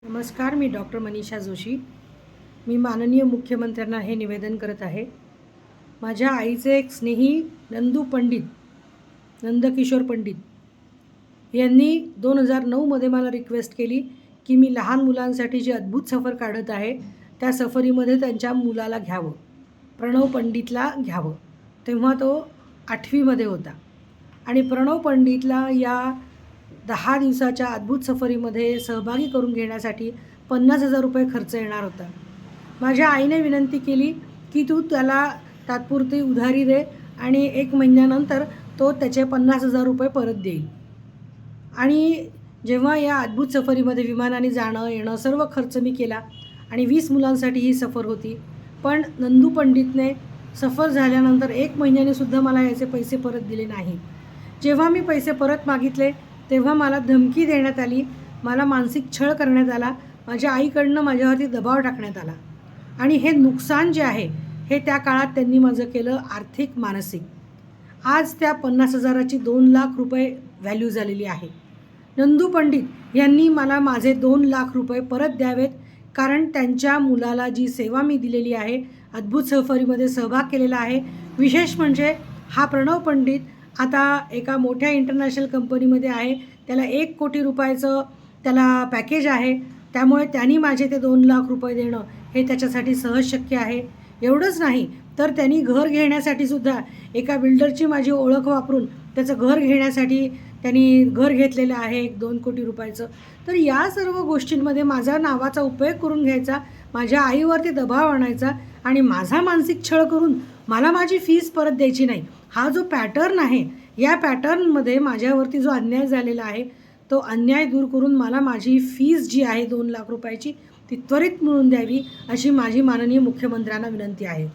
नमस्कार, मी डॉक्टर मनीषा जोशी. मी माननीय मुख्यमंत्र्यांना हे निवेदन करत आहे. माझ्या आईचे एक स्नेही नंदकिशोर पंडित यांनी 2009मध्ये मला रिक्वेस्ट केली की मी लहान मुलांसाठी जी अद्भुत सफर काढत आहे त्या सफरीमध्ये त्यांच्या मुलाला घ्यावं, प्रणव पंडितला घ्यावं. तेव्हा तो 8वीमध्ये होता आणि प्रणव पंडितला या 10 दिवसाच्या अद्भुत सफरीमध्ये सहभागी करून घेण्यासाठी 50,000 रुपये खर्च येणार होता. माझ्या आईने विनंती केली की तू त्याला तात्पुरती उधारी दे आणि 1 महिन्यानंतर तो त्याचे 50,000 रुपये परत देईल. आणि जेव्हा या अद्भुत सफरीमध्ये विमानाने जाणं येणं सर्व खर्च मी केला आणि 20 मुलांसाठी ही सफर होती. पण नंदू पंडितने सफर झाल्यानंतर 1 महिन्याने सुद्धा मला याचे पैसे परत दिले नाही. जेव्हा मी पैसे परत मागितले तेव्हा मला धमकी देण्यात आली, मला मानसिक छळ करण्यात आला, माझ्या आईकडनं माझ्यावरती दबाव टाकण्यात आला. आणि हे नुकसान जे आहे हे त्या काळात त्यांनी माझं केलं आर्थिक मानसिक. आज त्या 50,000ची 2 लाख रुपये व्हॅल्यू झालेली आहे. नंदू पंडित यांनी मला माझे 2 लाख रुपये परत द्यावेत, कारण त्यांच्या मुलाला जी सेवा मी दिलेली आहे, अद्भुत सफरीमध्ये सहभाग केलेला आहे. विशेष म्हणजे हा प्रणव पंडित आता एका मोठ्या इंटरनॅशनल कंपनीमध्ये आहे. त्याला 1 कोटी रुपयाचं त्याला पॅकेज आहे. त्यामुळे त्यांनी माझे ते 2 लाख रुपये देणं हे त्याच्यासाठी सहज शक्य आहे. एवढंच नाही तर त्यांनी घर घेण्यासाठी सुद्धा एका बिल्डरची माझी ओळख वापरून त्याचं घर घेण्यासाठी त्यांनी घर घेतलेलं आहे 1-2 कोटी रुपयाचं. तर या सर्व गोष्टींमध्ये माझा नावाचा उपयोग करून घ्यायचा, माझ्या आईवरती दबाव आणायचा आणि माझा मानसिक छळ करून मला माझी फीस परत द्यायची नाही. हा जो पॅटर्न आहे, या पॅटर्नमध्ये माझ्यावरती जो अन्याय झालेला आहे तो अन्याय दूर करून मला माझी फीस जी आहे 2 लाख रुपयाची ती त्वरित मिळवून द्यावी, अशी माझी माननीय मुख्यमंत्र्यांना विनंती आहे.